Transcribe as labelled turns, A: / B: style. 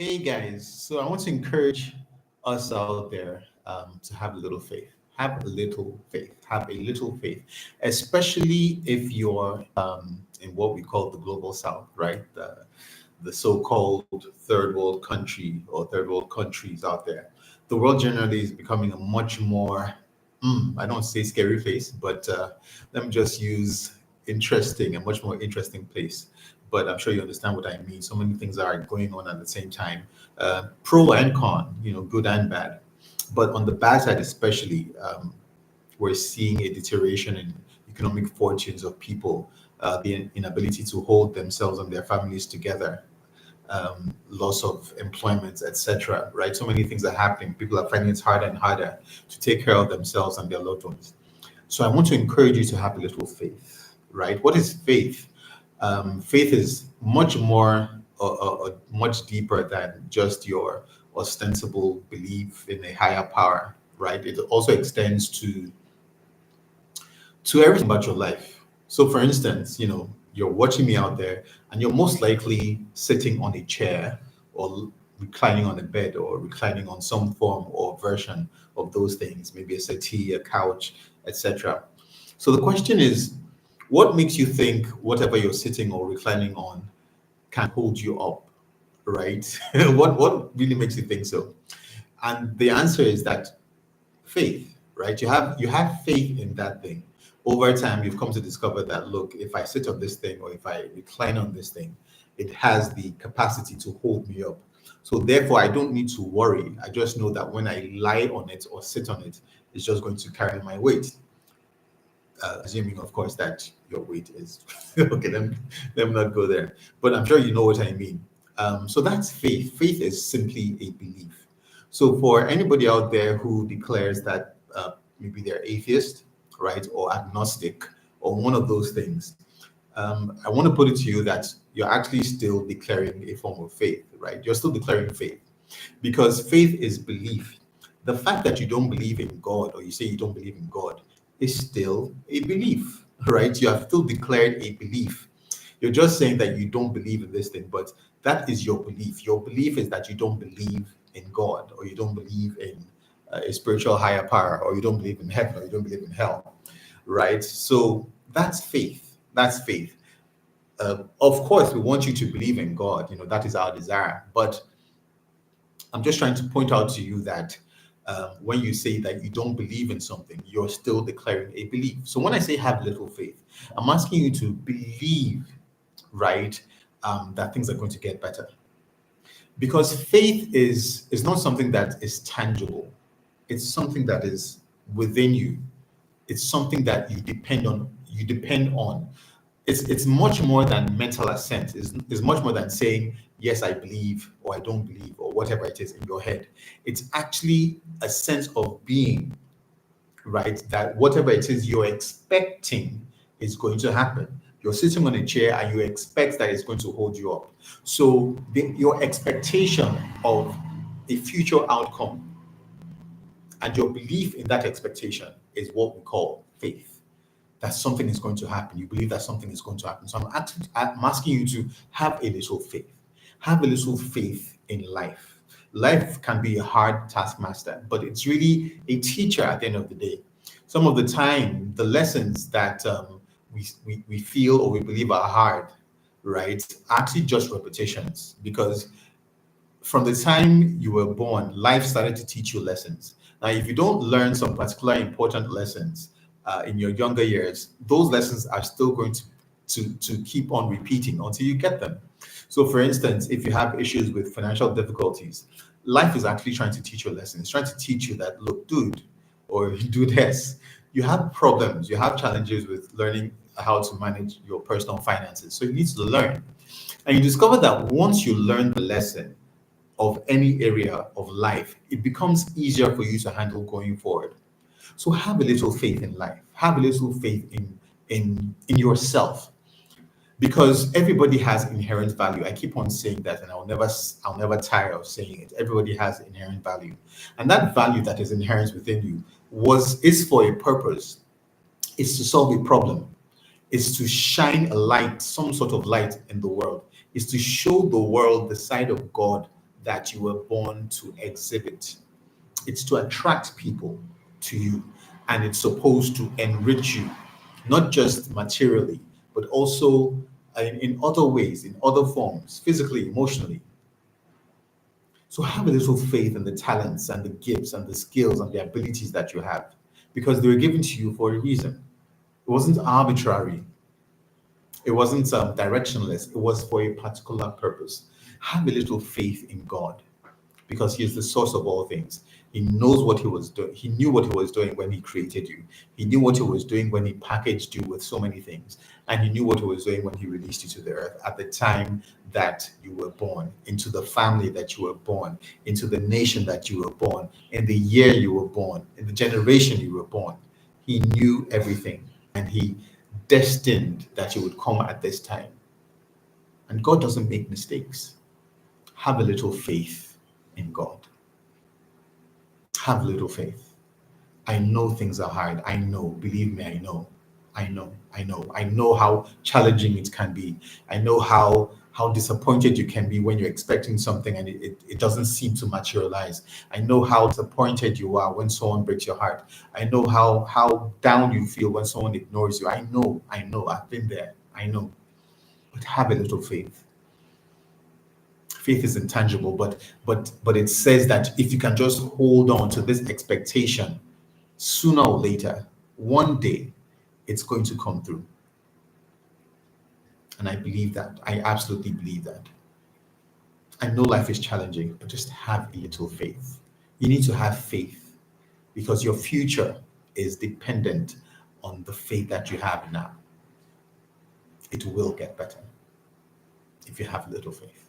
A: Hey guys, so I want to encourage us out there to have a little faith. Have a little faith. Have a little faith, especially if you're in what we call the global south, right? The so called third world country or third world countries out there. The world generally is becoming a much more, I don't say scary place, but let me just use interesting, a much more interesting place, but I'm sure you understand what I mean. So many things are going on at the same time, pro and con, good and bad. But on the bad side, especially, we're seeing a deterioration in economic fortunes of people, the inability to hold themselves and their families together, loss of employment, etc. Right? So many things are happening. People are finding it harder and harder to take care of themselves and their loved ones. So I want to encourage you to have a little faith, right? What is faith? Faith is much more, much deeper than just your ostensible belief in a higher power, right? It also extends to everything about your life. So, for instance, you're watching me out there, and you're most likely sitting on a chair or reclining on a bed or reclining on some form or version of those things, maybe a settee, a couch, etc. So the question is, what makes you think whatever you're sitting or reclining on can hold you up, right? What really makes you think so? And the answer is that faith, right? You have faith in that thing. Over time, you've come to discover that, look, if I sit on this thing or if I recline on this thing, it has the capacity to hold me up. So therefore, I don't need to worry. I just know that when I lie on it or sit on it, it's just going to carry my weight. Assuming, of course, that your weight is okay. Let me not go there, but I'm sure you know what I mean. So that's faith. Faith is simply a belief. So for anybody out there who declares that maybe they're atheist, right, or agnostic, or one of those things, I want to put it to you that you're actually still declaring a form of faith, right? You're still declaring faith because faith is belief. The fact that you don't believe in God or you say you don't believe in God is still a belief, right? You have still declared a belief. You're just saying that you don't believe in this thing, but that is your belief. Your belief is that you don't believe in God or you don't believe in a spiritual higher power or you don't believe in heaven or you don't believe in hell, right? So that's faith. That's faith. Of course, we want you to believe in God. That is our desire. But I'm just trying to point out to you that when you say that you don't believe in something, you're still declaring a belief. So when I say have little faith, I'm asking you to believe, right, that things are going to get better. Because faith is not something that is tangible. It's something that is within you. It's something that you depend on. You depend on. It's much more than mental assent. It's much more than saying yes, I believe or I don't believe or whatever it is in your head. It's actually a sense of being, right? That whatever it is you're expecting is going to happen. You're sitting on a chair and you expect that it's going to hold you up. So your expectation of a future outcome and your belief in that expectation is what we call faith. That something is going to happen. You believe that something is going to happen. So I'm asking you to have a little faith. Have a little faith in life. Life can be a hard taskmaster, but it's really a teacher at the end of the day. Some of the time, the lessons that we feel or we believe are hard, right, are actually just repetitions because from the time you were born, life started to teach you lessons. Now, if you don't learn some particular important lessons in your younger years, those lessons are still going to keep on repeating until you get them. So, for instance, if you have issues with financial difficulties, life is actually trying to teach you a lesson. It's trying to teach you that, look, dude, or do this. You have problems, you have challenges with learning how to manage your personal finances. So, you need to learn. And you discover that once you learn the lesson, of any area of life, it becomes easier for you to handle going forward. So have a little faith in life. Have a little faith in yourself because everybody has inherent value. I keep on saying that, and I'll never tire of saying it. Everybody has inherent value, and that value that is inherent within you was is for a purpose. It's to solve a problem. Is to shine a light, some sort of light in the world, is to show the world the side of God that you were born to exhibit. It's to attract people to you, and it's supposed to enrich you, not just materially, but also in other ways, in other forms, physically, emotionally. So have a little faith in the talents and the gifts and the skills and the abilities that you have, because they were given to you for a reason. It wasn't arbitrary. It wasn't directionless. It was for a particular purpose. Have a little faith in God, because He is the source of all things. He knows what He was doing. He knew what He was doing when He created you. He knew what He was doing when He packaged you with so many things. And He knew what He was doing when He released you to the earth at the time that you were born, into the family that you were born, into the nation that you were born, in the year you were born, in the generation you were born. He knew everything, and He destined that you would come at this time. And God doesn't make mistakes. Have a little faith in God. Have little faith. I know things are hard. I know. Believe me, I know. I know. I know. I know how challenging it can be. I know how disappointed you can be when you're expecting something and it doesn't seem to materialize. I know how disappointed you are when someone breaks your heart. I know how down you feel when someone ignores you. I know. I know. I've been there. I know. But have a little faith. Faith is intangible, but it says that if you can just hold on to this expectation, sooner or later, one day, it's going to come through. And I believe that. I absolutely believe that. I know life is challenging, but just have a little faith. You need to have faith, because your future is dependent on the faith that you have now. It will get better if you have little faith.